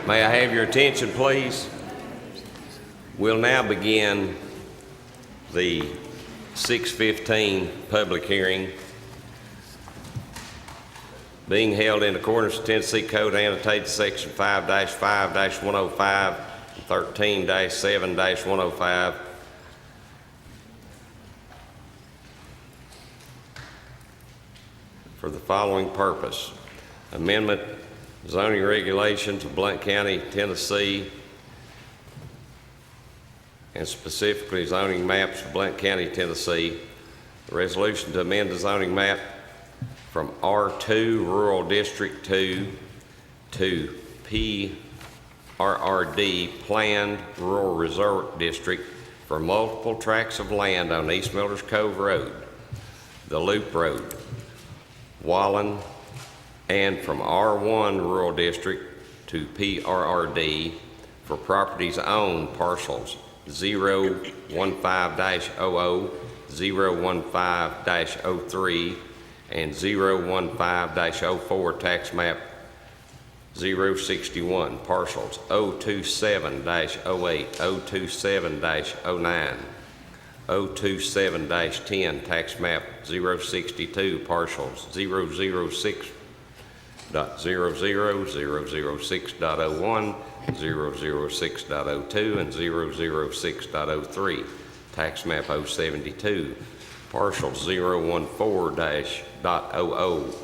May I have your attention, please? We'll now begin the 6:15 public hearing being held in accordance with Tennessee Code annotated section 5-5-105 and 13-7-105. For the following purpose: amendment zoning regulations of Blount County, Tennessee, and specifically zoning maps of Blount County, Tennessee. The resolution to amend the zoning map from R2 Rural District 2 to PRRD Planned Rural Resort District for multiple tracts of land on East Millers Cove Road, the Loop Road, Wallen, and from R1 Rural District to PRRD for properties owned parcels 015-00, 015-03, and 015-04 tax map 061, parcels 027-08, 027-09, 027-10, tax map 062, parcels 006.00, 006.01, 006.02, and 006.03, tax map 072, parcels 014-00,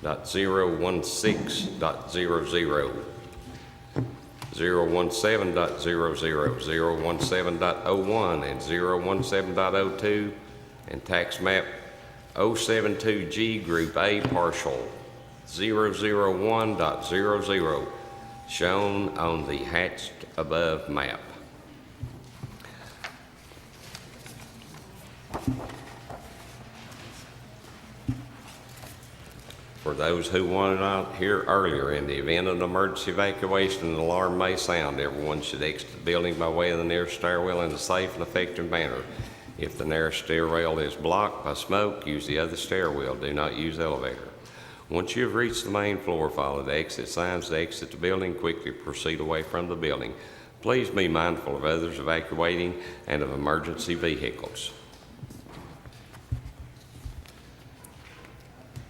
016.00, 017.00, 017.01, and 017.02, and tax map 072G Group A, partial 001.00, shown on the hatched above map. For those who wanted out here earlier, in the event of an emergency evacuation, an alarm may sound. Everyone should exit the building by way of the nearest stairwell in a safe and effective manner. If the nearest stairwell is blocked by smoke, use the other stairwell. Do not use the elevator. Once you have reached the main floor, follow the exit signs to exit the building. Quickly proceed away from the building. Please be mindful of others evacuating and of emergency vehicles.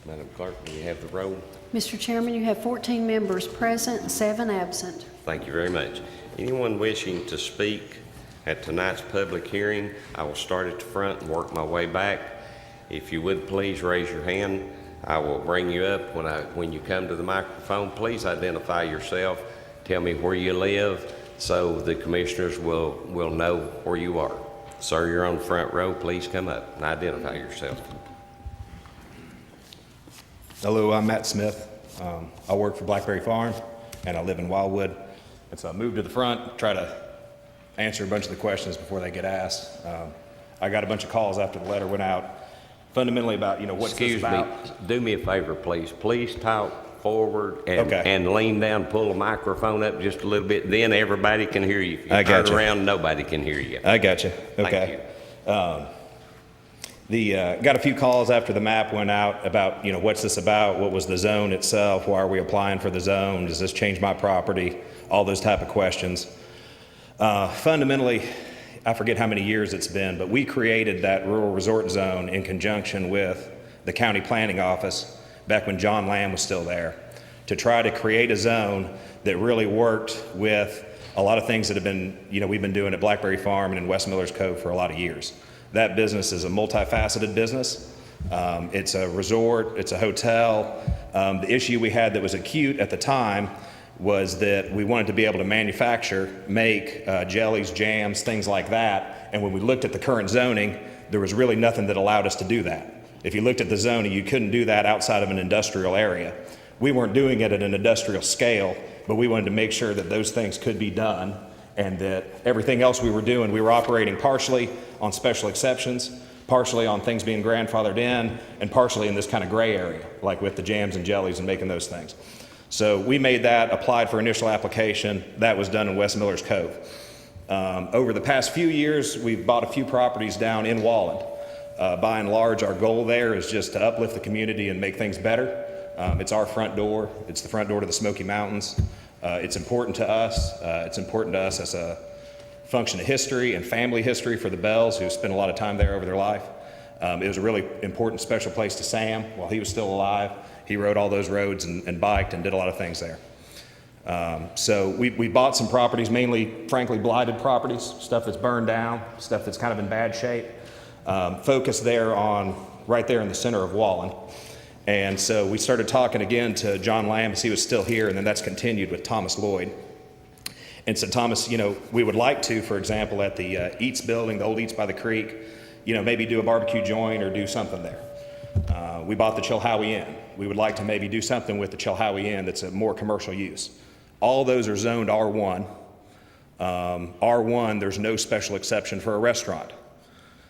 Madam Clerk, do you have the roll? Mr. Chairman, you have 14 members present and 7 absent. Thank you very much. Anyone wishing to speak at tonight's public hearing, I will start at the front and work my way back. If you would please raise your hand. I will bring you up. When you come to the microphone, please identify yourself. Tell me where you live so the commissioners will know where you are. Sir, you're on the front row. Please come up and identify yourself. Hello, I'm Matt Smith. I work for Blackberry Farm, and I live in Wildwood. And so I moved to the front, try to answer a bunch of the questions before they get asked. I got a bunch of calls after the letter went out, fundamentally about, what's this about. Excuse me, do me a favor, please. Please talk forward and, Okay. and lean down, pull the microphone up just a little bit. Then everybody can hear you. If you I got turn you. around, nobody can hear you. I got you. Thank Okay. you. Got a few calls after the map went out about, what's this about? What was the zone itself? Why are we applying for the zone? Does this change my property? All those type of questions. Fundamentally, I forget how many years it's been, but we created that rural resort zone in conjunction with the county planning office back when John Lamb was still there, to try to create a zone that really worked with a lot of things that have been, we've been doing at Blackberry Farm and in West Millers Cove for a lot of years. That business is a multifaceted business. It's a resort, it's a hotel. The issue we had that was acute at the time was that we wanted to be able to make jellies, jams, things like that. And when we looked at the current zoning, there was really nothing that allowed us to do that. If you looked at the zoning, you couldn't do that outside of an industrial area. We weren't doing it at an industrial scale, but we wanted to make sure that those things could be done, and that everything else we were doing, we were operating partially on special exceptions, partially on things being grandfathered in, and partially in this kind of gray area, like with the jams and jellies and making those things. So we made that, applied for initial application. That was done in West Millers Cove. Over the past few years, we've bought a few properties down in Wallen. By and large, our goal there is just to uplift the community and make things better. It's our front door. It's the front door to the Smoky Mountains. It's important to us. It's important to us as a function of history and family history for the Bells, who spent a lot of time there over their life. It was a really important, special place to Sam while he was still alive. He rode all those roads and biked and did a lot of things there. So we bought some properties, mainly, frankly, blighted properties, stuff that's burned down, stuff that's kind of in bad shape. Focused there on, right there in the center of Wallen. And so we started talking again to John Lamb as he was still here, and then that's continued with Thomas Lloyd. And so Thomas, you know, we would like to, for example, at the Eats building, the old Eats by the creek, you know, maybe do a barbecue joint or do something there. We bought the Chilhowie Inn. We would like to maybe do something with the Chilhowie Inn that's a more commercial use. All those are zoned R1. R1, there's no special exception for a restaurant.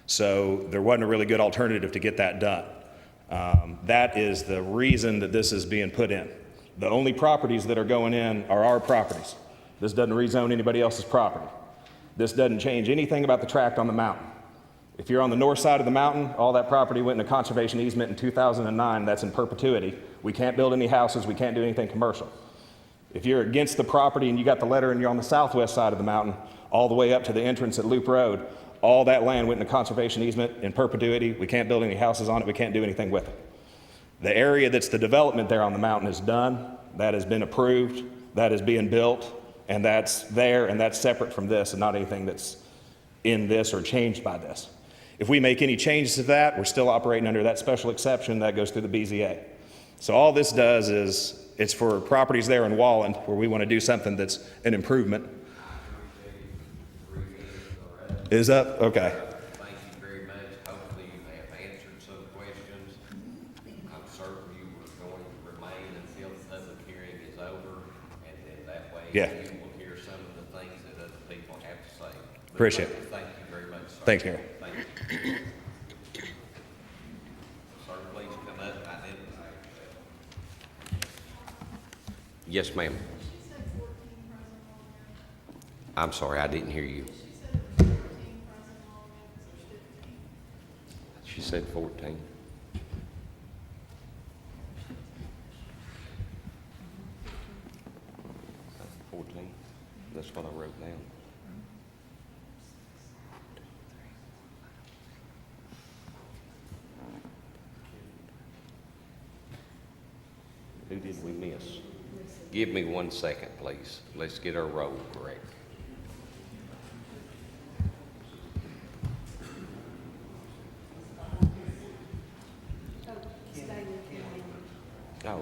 So there wasn't a really good alternative to get that done. That is the reason that this is being put in. The only properties that are going in are our properties. This doesn't rezone anybody else's property. This doesn't change anything about the tract on the mountain. If you're on the north side of the mountain, all that property went into conservation easement in 2009. That's in perpetuity. We can't build any houses. We can't do anything commercial. If you're against the property and you got the letter and you're on the southwest side of the mountain, all the way up to the entrance at Loop Road, all that land went into conservation easement in perpetuity. We can't build any houses on it. We can't do anything with it. The area that's the development there on the mountain is done. That has been approved. That is being built. And that's there, and that's separate from this, and not anything that's in this or changed by this. If we make any changes to that, we're still operating under that special exception that goes through the BZA. So all this does is, it's for properties there in Wallen where we want to do something that's an improvement. Is up? Okay. Thank you very much. Hopefully you have answered some questions. I'm certain you were going to remain until the public hearing is over, and then that way Yeah. you will hear some of the things that other people have to say. But Appreciate it. Thank you very much, sir. Thanks, Gary. Thank you. Sir, please come up and identify yourself. Yes, ma'am. I'm sorry, I didn't hear you. She said 14. That's what I wrote down. Who did we miss? Give me 1 second, please. Let's get our roll correct. Oh.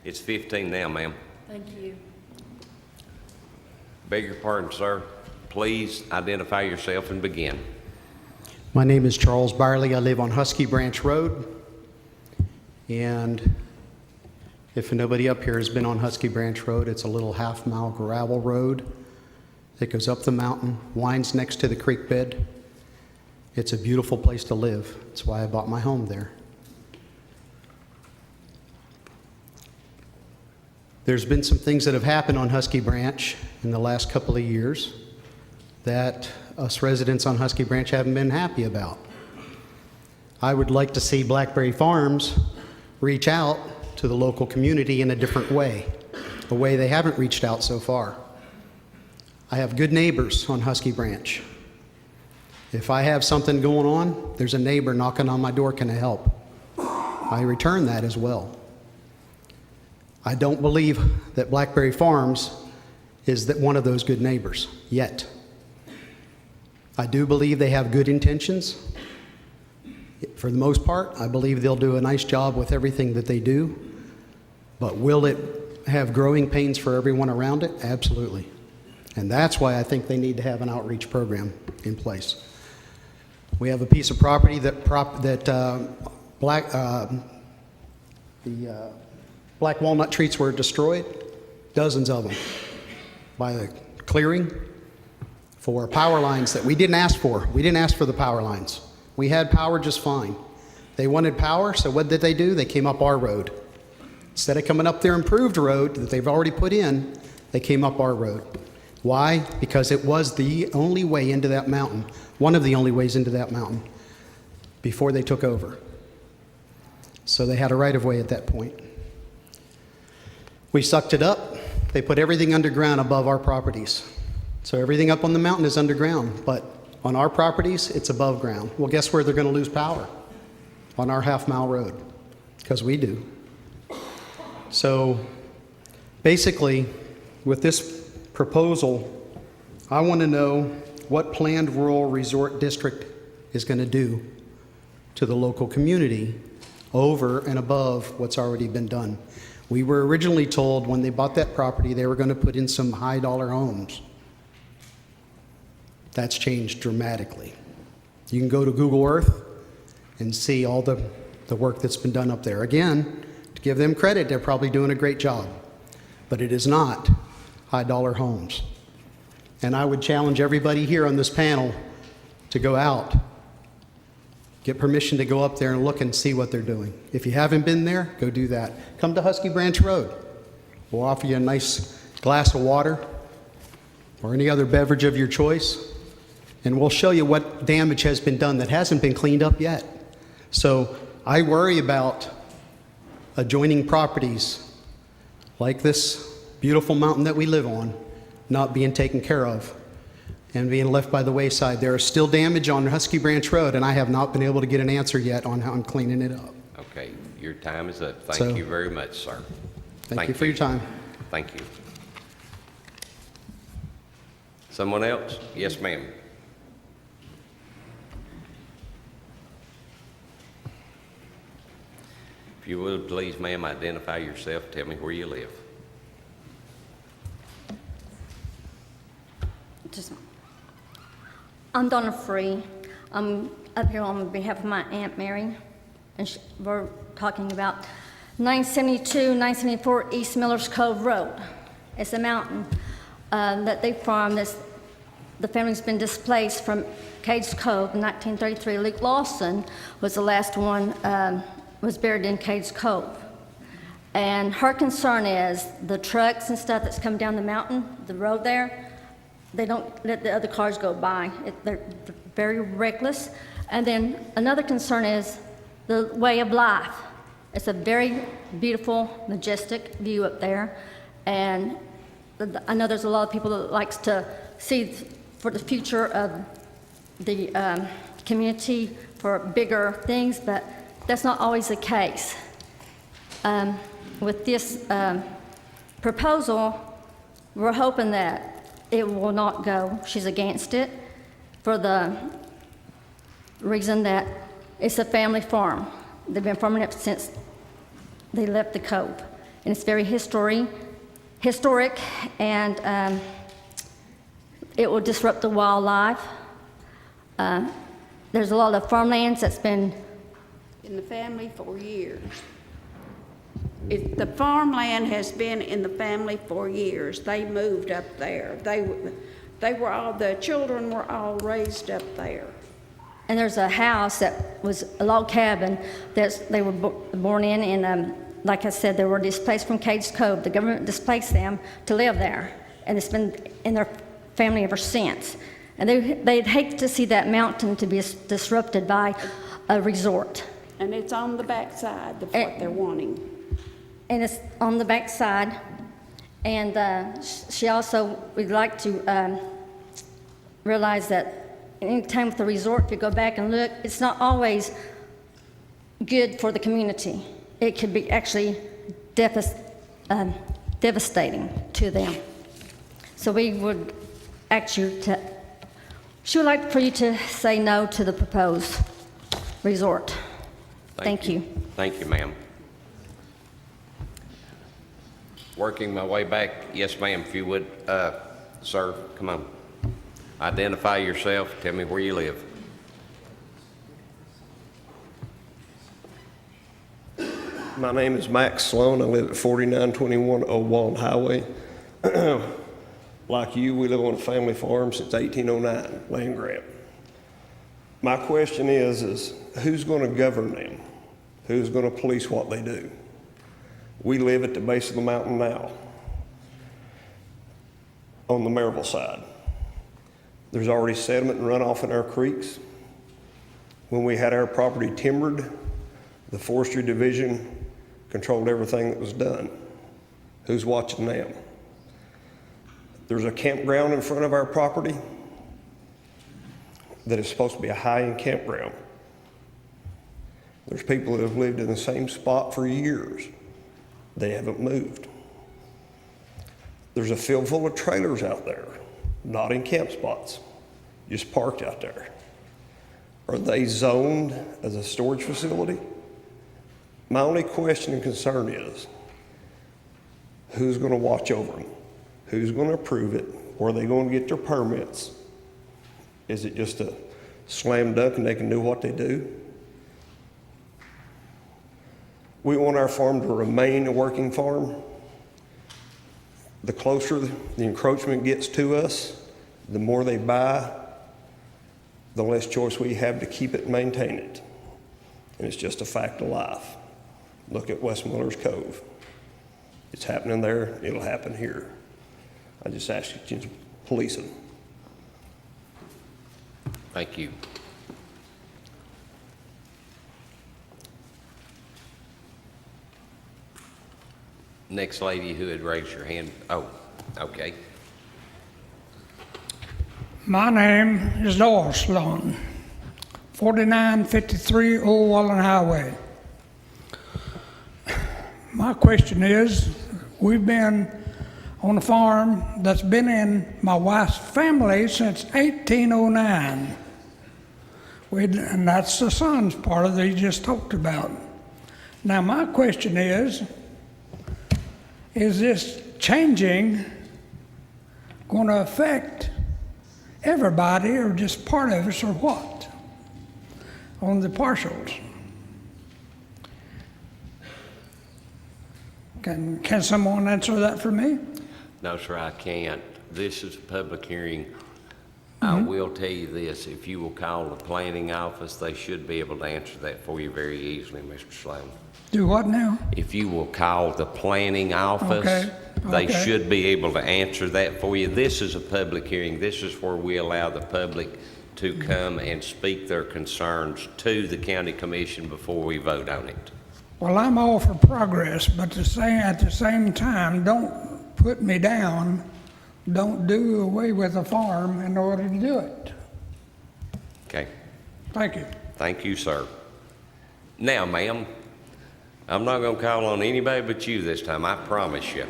It's 15 now, ma'am. Thank you. Beg your pardon, sir. Please identify yourself and begin. My name is Charles Byerly. I live on Husky Branch Road. And if nobody up here has been on Husky Branch Road, it's a little half-mile gravel road that goes up the mountain, winds next to the creek bed. It's a beautiful place to live. That's why I bought my home there. There's been some things that have happened on Husky Branch in the last couple of years that us residents on Husky Branch haven't been happy about. I would like to see Blackberry Farms reach out to the local community in a different way, a way they haven't reached out so far. I have good neighbors on Husky Branch. If I have something going on, there's a neighbor knocking on my door, can I help? I return that as well. I don't believe that Blackberry Farms is that one of those good neighbors yet. I do believe they have good intentions. For the most part, I believe they'll do a nice job with everything that they do. But will it have growing pains for everyone around it? Absolutely. And that's why I think they need to have an outreach program in place. We have a piece of property that black walnut trees were destroyed, dozens of them, by the clearing for power lines that we didn't ask for. We didn't ask for the power lines. We had power just fine. They wanted power, so what did they do? They came up our road. Instead of coming up their improved road that they've already put in, they came up our road. Why? Because it was the only way into that mountain, one of the only ways into that mountain. before they took over. So they had a right-of-way at that point. We sucked it up. They put everything underground above our properties. So everything up on the mountain is underground, but on our properties, it's above ground. Well, guess where they're going to lose power? On our half-mile road, because we do. So basically, with this proposal, I want to know what planned rural resort district is going to do to the local community over and above what's already been done. We were originally told when they bought that property, they were going to put in some high-dollar homes. That's changed dramatically. You can go to Google Earth and see all the work that's been done up there. Again, to give them credit, they're probably doing a great job. But it is not high-dollar homes. And I would challenge everybody here on this panel to go out, get permission to go up there and look and see what they're doing. If you haven't been there, go do that. Come to Husky Branch Road. We'll offer you a nice glass of water or any other beverage of your choice, and we'll show you what damage has been done that hasn't been cleaned up yet. So I worry about adjoining properties like this beautiful mountain that we live on not being taken care of and being left by the wayside. There is still damage on Husky Branch Road, and I have not been able to get an answer yet on how I'm cleaning it up. Okay, your time is up. Thank you very much, sir. Thank you for your time. Thank you. Someone else? Yes, ma'am. If you would, please, ma'am, identify yourself. Tell me where you live. I'm Donna Free. I'm up here on behalf of my Aunt Mary, and we're talking about 972, 974 East Millers Cove Road. It's a mountain that they farm. The family's been displaced from Cades Cove in 1933. Luke Lawson was the last one, was buried in Cades Cove. And her concern is the trucks and stuff that's come down the mountain, the road there, they don't let the other cars go by. They're very reckless. And then another concern is the way of life. It's a very beautiful, majestic view up there. And I know there's a lot of people that likes to see for the future of the community for bigger things, but that's not always the case. With this proposal, we're hoping that it will not go. She's against it for the reason that it's a family farm. They've been farming it since they left the cove. And it's very historic, and it will disrupt the wildlife. There's a lot of farmlands that's been in the family for years. The farmland has been in the family for years. They moved up there. The children were all raised up there. And there's a house that was a log cabin that they were born in, and like I said, they were displaced from Cades Cove. The government displaced them to live there, and it's been in their family ever since. And they'd hate to see that mountain to be disrupted by a resort. And it's on the backside of what they're wanting. And it's on the back side. And she also would like to realize that anytime with the resort, if you go back and look, it's not always good for the community. It could be actually devastating to them. So we would ask you to, she would like for you to say no to the proposed resort. Thank you. Thank you, ma'am. Working my way back, yes, ma'am, if you would, sir, come on. Identify yourself, tell me where you live. My name is Max Sloan. I live at 4921 Old Walnut Highway. Like you, we live on a family farm since 1809, land grant. My question is who's going to govern them? Who's going to police what they do? We live at the base of the mountain now, on the Maryville side. There's already sediment and runoff in our creeks. When we had our property timbered, the forestry division controlled everything that was done. Who's watching them? There's a campground in front of our property that is supposed to be a high-end campground. There's people that have lived in the same spot for years. They haven't moved. There's a field full of trailers out there, not in camp spots, just parked out there. Are they zoned as a storage facility? My only question and concern is, who's going to watch over them? Who's going to approve it? Where are they going to get their permits? Is it just a slam dunk and they can do what they do? We want our farm to remain a working farm. The closer the encroachment gets to us, the more they buy, the less choice we have to keep it and maintain it. And it's just a fact of life. Look at West Miller's Cove. It's happening there, it'll happen here. I just ask you to police it. Thank you. Next lady who had raised her hand. Oh, okay. My name is Doris Sloan, 4953 Old Wallen Highway. My question is, we've been on a farm that's been in my wife's family since 1809. And that's the son's part of it he just talked about. Now my question is this changing going to affect everybody or just part of us or what on the partials? Can someone answer that for me? No, sir, I can't. This is a public hearing. I will tell you this, if you will call the planning office, they should be able to answer that for you very easily, Mr. Sloan. Do what now? If you will call the planning office, Okay, they okay. should be able to answer that for you. This is a public hearing. This is where we allow the public to come and speak their concerns to the county commission before we vote on it. Well, I'm all for progress, but at the same time, don't put me down. Don't do away with a farm in order to do it. Okay? Thank you. Thank you, sir. Now, ma'am, I'm not going to call on anybody but you this time, I promise you.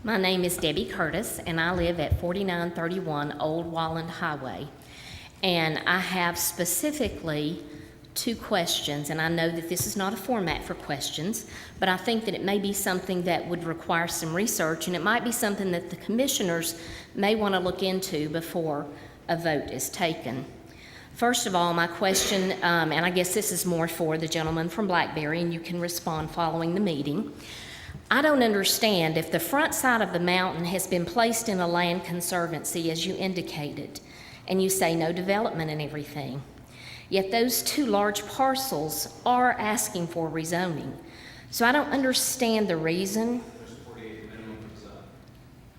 My name is Debbie Curtis, and I live at 4931 Old Walland Highway. And I have specifically 2 questions, and I know that this is not a format for questions, but I think that it may be something that would require some research, and it might be something that the commissioners may want to look into before a vote is taken. First of all, my question, and I guess this is more for the gentleman from Blackberry, and you can respond following the meeting. I don't understand if the front side of the mountain has been placed in a land conservancy, as you indicated, and you say no development and everything. Yet those 2 large parcels are asking for rezoning. So I don't understand the reason.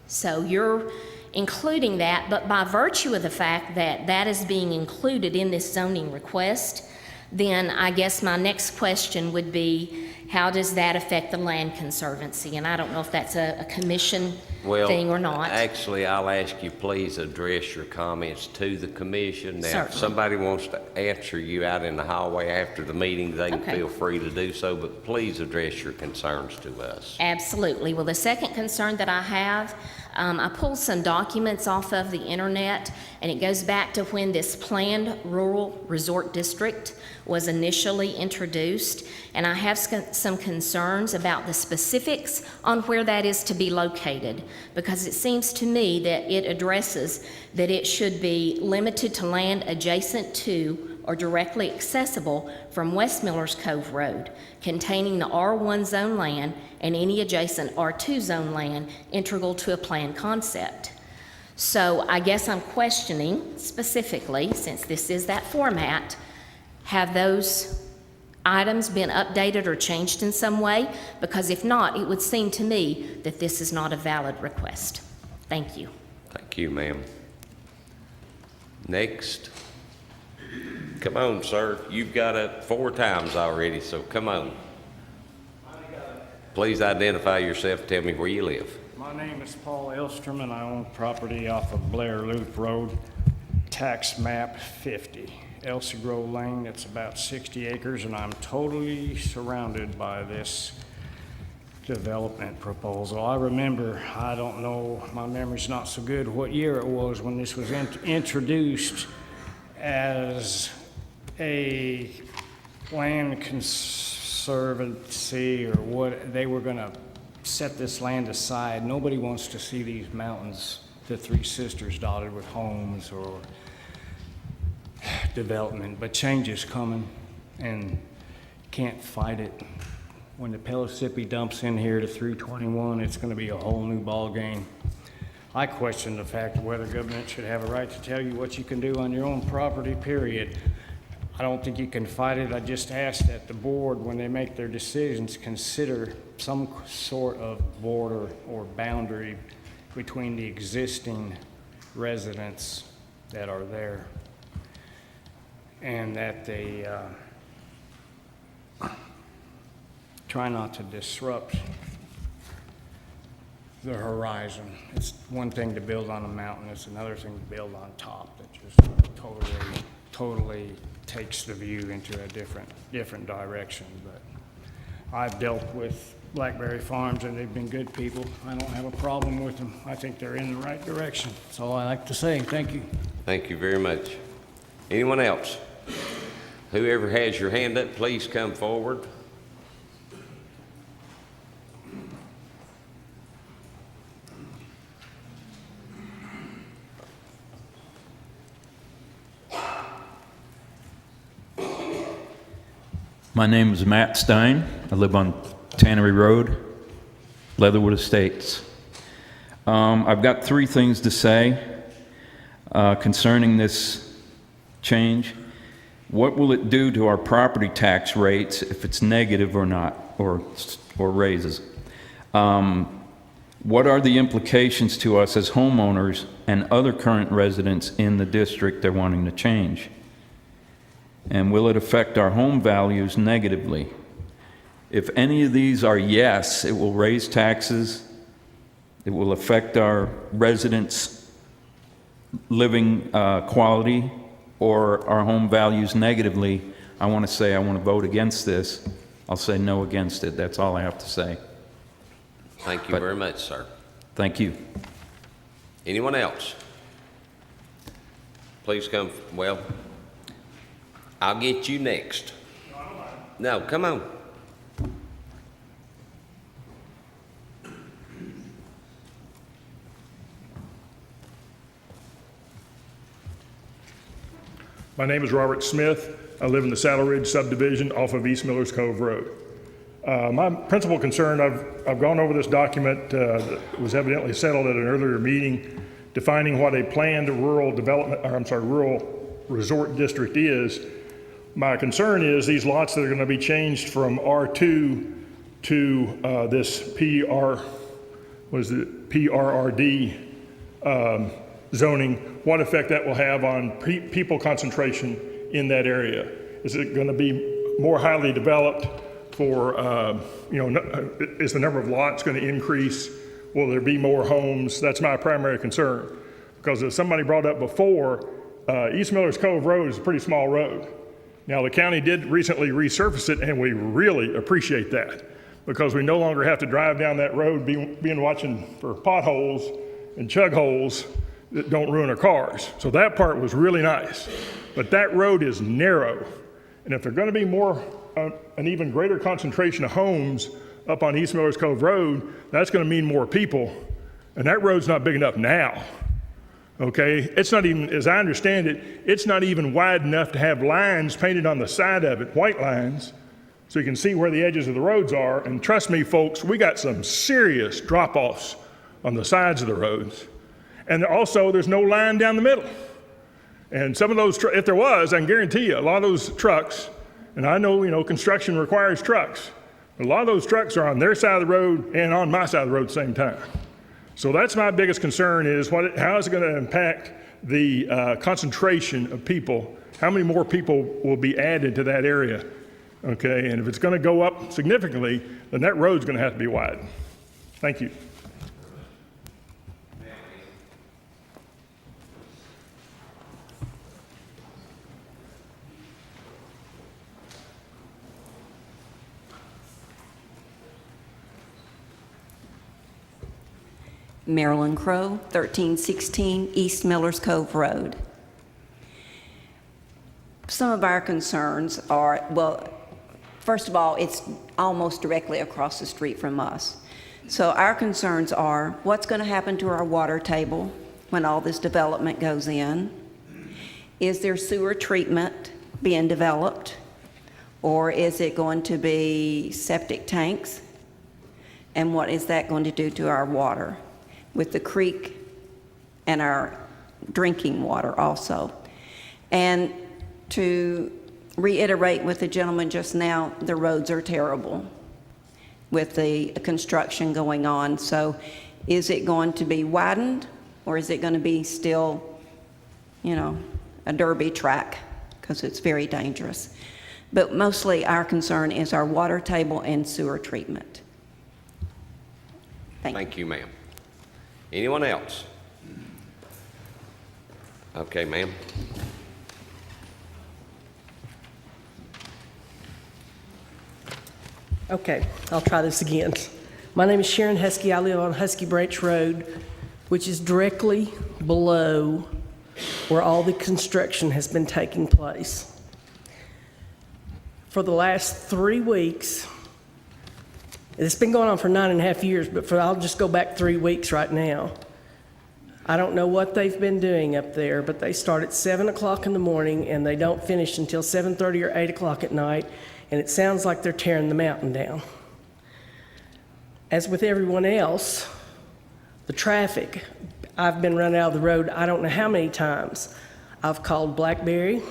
So you're including that, but by virtue of the fact that that is being included in this zoning request, then I guess my next question would be, how does that affect the land conservancy? And I don't know if that's a commission thing or not. Actually, I'll ask you, please address your comments to the commission. Now, if Certainly. somebody wants to answer you out in the hallway after the meeting, they can Okay. feel free to do so, but please address your concerns to us. Absolutely. Well, the second concern that I have, I pulled some documents off of the internet, and it goes back to when this planned rural resort district was initially introduced, and I have some concerns about the specifics on where that is to be located, because it seems to me that it addresses that it should be limited to land adjacent to or directly accessible from West Miller's Cove Road, containing the R1 zone land and any adjacent R2 zone land integral to a planned concept. So I guess I'm questioning specifically, since this is that format, have those items been updated or changed in some way? Because if not, it would seem to me that this is not a valid request. Thank you. Thank you, ma'am. Next. Come on, sir. You've got it 4 times already, so come on. Please identify yourself. Tell me where you live. My name is Paul Elstrom, and I own property off of Blair Loop Road, tax map 50, Elsie Grove Lane. It's about 60 acres, and I'm totally surrounded by this development proposal. I remember, I don't know, my memory's not so good, what year it was when this was introduced as a land conservancy, or what, they were gonna set this land aside. Nobody wants to see these mountains, the Three Sisters, dotted with homes or development, but change is coming, and you can't fight it. When the Pellissippi dumps in here to 321, it's gonna be a whole new ballgame. I question the fact of whether government should have a right to tell you what you can do on your own property, period. I don't think you can fight it. I just ask that the board, when they make their decisions, consider some sort of border or boundary between the existing residents that are there, and that they try not to disrupt the horizon. It's one thing to build on a mountain, it's another thing to build on top that just totally takes the view into a different direction. But I've dealt with Blackberry Farms, and they've been good people. I don't have a problem with them. I think they're in the right direction. That's all I like to say. Thank you. Thank you very much. Anyone else? Whoever has your hand up, please come forward. My name is Matt Stein. I live on Tannery Road, Leatherwood Estates. I've got 3 things to say concerning this change. What will it do to our property tax rates if it's negative or not, or raises? What are the implications to us as homeowners and other current residents in the district they're wanting to change? And will it affect our home values negatively? If any of these are yes, it will raise taxes, it will affect our residents' living quality, or our home values negatively, I want to say I want to vote against this. I'll say no against it. That's all I have to say. Thank you very much, sir. Thank you. Anyone else? Please come. Well, I'll get you next. No, come on. My name is Robert Smith. I live in the Saddle Ridge subdivision off of East Millers Cove Road. My principal concern, I've gone over this document that was evidently settled at an earlier meeting, defining what a planned rural development, or I'm sorry, rural resort district is. My concern is these lots that are going to be changed from R2 to this PRRD zoning, what effect that will have on people concentration in that area. Is it going to be more highly developed for, is the number of lots going to increase? Will there be more homes? That's my primary concern. Because as somebody brought up before, East Millers Cove Road is a pretty small road. Now, the county did recently resurface it, and we really appreciate that, because we no longer have to drive down that road being watching for potholes and chug holes that don't ruin our cars. So that part was really nice. But that road is narrow, and if there's going to be more, an even greater concentration of homes up on East Millers Cove Road, that's going to mean more people, and that road's not big enough now. Okay, it's not even, as I understand it, it's not even wide enough to have lines painted on the side of it, white lines, so you can see where the edges of the roads are. And trust me, folks, we got some serious drop-offs on the sides of the roads. And also, there's no line down the middle. And some of those, if there was, I can guarantee you, a lot of those trucks, and I know, construction requires trucks, but a lot of those trucks are on their side of the road and on my side of the road at the same time. So that's my biggest concern is how is it going to impact the concentration of people, how many more people will be added to that area, okay? And if it's going to go up significantly, then that road's going to have to be wide. Thank you. Marilyn Crow, 1316 East Millers Cove Road. Some of our concerns are, well, first of all, it's almost directly across the street from us. So our concerns are, what's going to happen to our water table when all this development goes in? Is there sewer treatment being developed? Or is it going to be septic tanks? And what is that going to do to our water? With the creek and our drinking water also. And to reiterate with the gentleman just now, the roads are terrible with the construction going on. So is it going to be widened, or is it going to be still, you know, a derby track? Because it's very dangerous. But mostly our concern is our water table and sewer treatment. Thank you, ma'am. Anyone else? Okay, ma'am. Okay, I'll try this again. My name is Sharon Husky. I live on Husky Branch Road, which is directly below where all the construction has been taking place. For the last 3 weeks, it's been going on for 9.5 years, but I'll just go back 3 weeks right now. I don't know what they've been doing up there, but they start at 7 o'clock in the morning and they don't finish until 7:30 or 8 o'clock at night, and it sounds like they're tearing the mountain down. As with everyone else, the traffic, I've been run out of the road I don't know how many times. I've called Blackberry,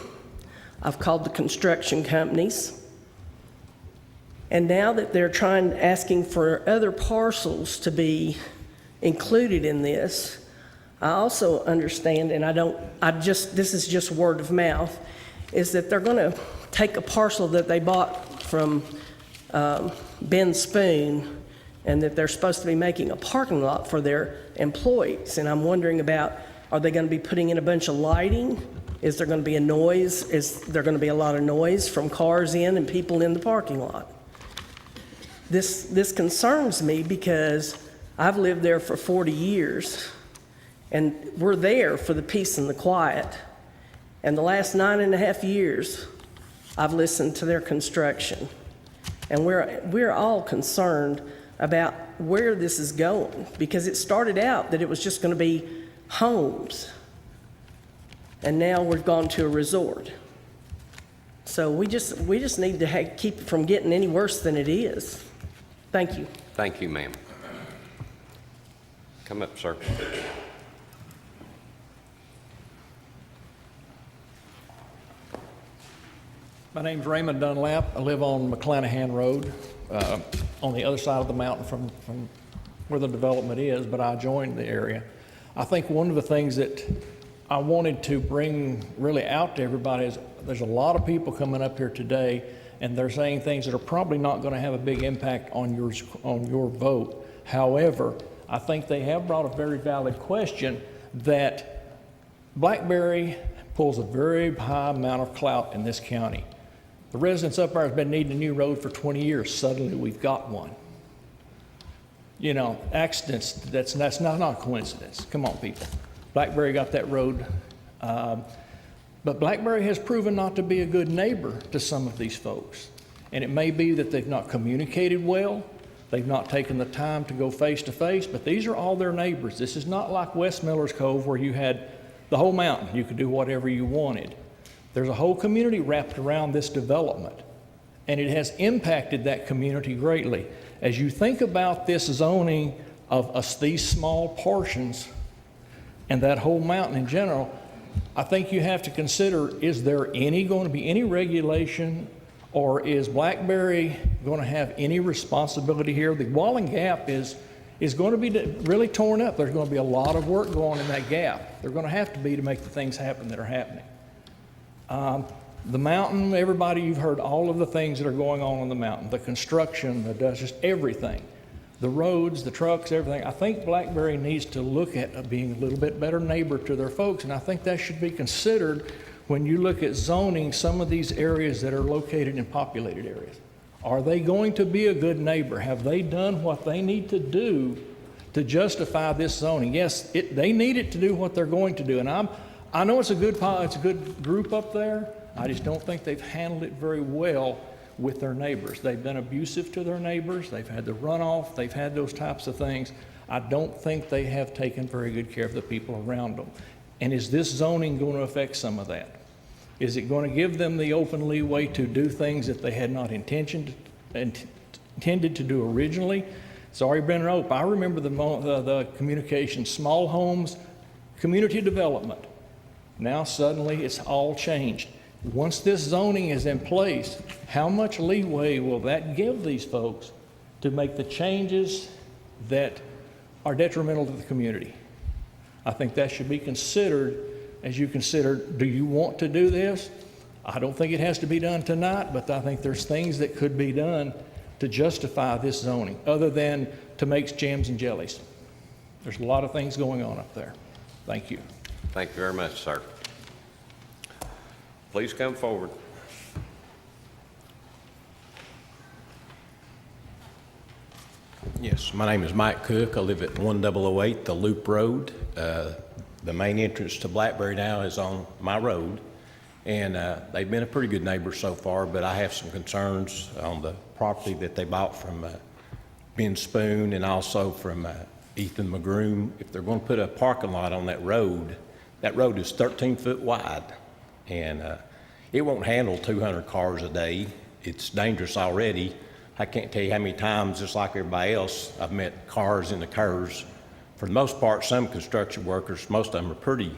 I've called the construction companies, and now that they're asking for other parcels to be included in this, I also understand, and this is just word of mouth, is that they're going to take a parcel that they bought from Ben Spoon, and that they're supposed to be making a parking lot for their employees. And I'm wondering about, are they going to be putting in a bunch of lighting? Is there going to be a noise? Is there going to be a lot of noise from cars in and people in the parking lot? This concerns me because I've lived there for 40 years, and we're there for the peace and the quiet. And the last 9.5 years, I've listened to their construction. And we're all concerned about where this is going, because it started out that it was just going to be homes, and now we've gone to a resort. So we just need to keep it from getting any worse than it is. Thank you. Thank you, ma'am. Come up, sir. My name's Raymond Dunlap. I live on McClanahan Road, on the other side of the mountain from where the development is, but I joined the area. I think one of the things that I wanted to bring really out to everybody is there's a lot of people coming up here today, and they're saying things that are probably not going to have a big impact on your vote. However, I think they have brought a very valid question that Blackberry pulls a very high amount of clout in this county. The residents up there have been needing a new road for 20 years. Suddenly we've got one. You know, accidents, that's not a coincidence. Come on, people. Blackberry got that road. But Blackberry has proven not to be a good neighbor to some of these folks. And it may be that they've not communicated well. They've not taken the time to go face to face, but these are all their neighbors. This is not like West Millers Cove where you had the whole mountain. You could do whatever you wanted. There's a whole community wrapped around this development, and it has impacted that community greatly. As you think about this zoning of these small portions and that whole mountain in general, I think you have to consider, is there going to be any regulation, or is Blackberry going to have any responsibility here? The Walling Gap is is going to be really torn up. There's going to be a lot of work going in that gap. They're going to have to be to make the things happen that are happening. The mountain, everybody, you've heard all of the things that are going on the mountain, the construction, the dust, just everything. The roads, the trucks, everything. I think Blackberry needs to look at being a little bit better neighbor to their folks, and I think that should be considered when you look at zoning some of these areas that are located in populated areas. Are they going to be a good neighbor? Have they done what they need to do to justify this zoning? Yes, they need it to do what they're going to do, and I know it's a good group up there. I just don't think they've handled it very well with their neighbors. They've been abusive to their neighbors. They've had the runoff. They've had those types of things. I don't think they have taken very good care of the people around them. And is this zoning going to affect some of that? Is it going to give them the open leeway to do things that they had not intended to do originally? It's already been open. I remember the communication, small homes, community development. Now suddenly it's all changed. Once this zoning is in place, how much leeway will that give these folks to make the changes that are detrimental to the community? I think that should be considered as you consider, do you want to do this? I don't think it has to be done tonight, but I think there's things that could be done to justify this zoning, other than to make jams and jellies. There's a lot of things going on up there. Thank you. Thank you very much, sir. Please come forward. Yes, my name is Mike Cook. I live at 1008 The Loop Road. The main entrance to Blackberry now is on my road, and they've been a pretty good neighbor so far, but I have some concerns on the property that they bought from Ben Spoon and also from Ethan McGroom. If they're going to put a parking lot on that road is 13 foot wide, and it won't handle 200 cars a day. It's dangerous already. I can't tell you how many times, just like everybody else, I've met cars in the curves. For the most part, some construction workers, most of them are pretty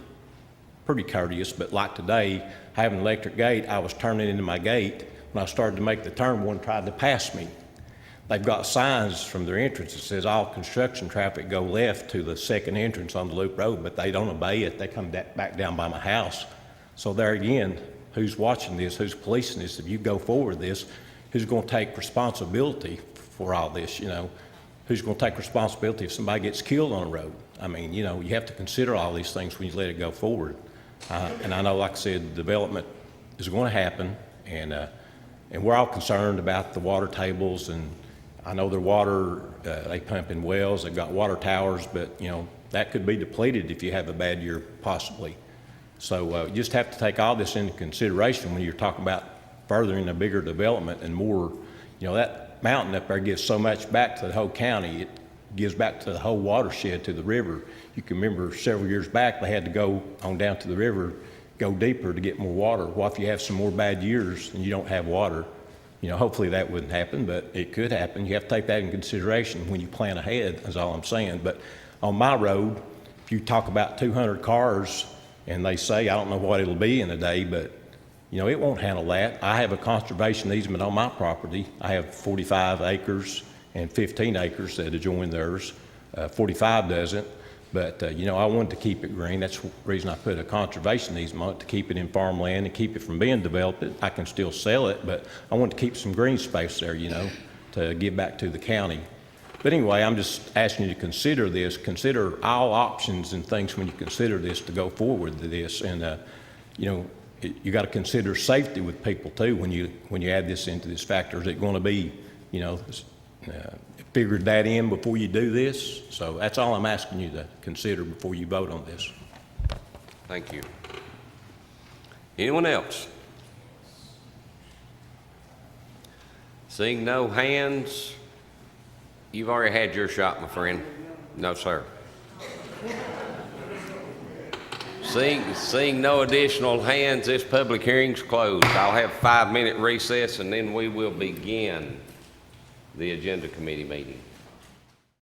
courteous, but like today, I have an electric gate. I was turning into my gate. When I started to make the turn, one tried to pass me. They've got signs from their entrance that says all construction traffic go left to the second entrance on the Loop Road, but they don't obey it. They come back down by my house. So there again, who's watching this? Who's policing this? If you go forward with this, who's going to take responsibility for all this, you know? Who's going to take responsibility if somebody gets killed on the road? I mean, you know, you have to consider all these things when you let it go forward. And I know, like I said, development is going to happen, and we're all concerned about the water tables, and I know their water, they pump in wells, they've got water towers, but, you know, that could be depleted if you have a bad year, possibly. So you just have to take all this into consideration when you're talking about furthering a bigger development and more, you know, that mountain up there gives so much back to the whole county. It gives back to the whole watershed, to the river. You can remember several years back, they had to go on down to the river, go deeper to get more water. Well, if you have some more bad years and you don't have water, you know, hopefully that wouldn't happen, but it could happen. You have to take that in consideration when you plan ahead, is all I'm saying. But on my road, if you talk about 200 cars and they say, I don't know what it'll be in a day, but you know, it won't handle that. I have a conservation easement on my property. I have 45 acres and 15 acres that adjoin theirs. 45 doesn't, but you know, I wanted to keep it green. That's the reason I put a conservation easement, to keep it in farmland and keep it from being developed. I can still sell it, but I want to keep some green space there, you know, to give back to the county. But anyway, I'm just asking you to consider this. Consider all options and things when you consider this, to go forward to this. And you know, you got to consider safety with people too when you add this into this factor. Is it going to be, you know, figured that in before you do this? So that's all I'm asking you to consider before you vote on this. Thank you. Anyone else? Seeing no hands, you've already had your shot, my friend. No, sir. Seeing no additional hands, this public hearing's closed. I'll have a 5-minute recess, and then we will begin the agenda committee meeting.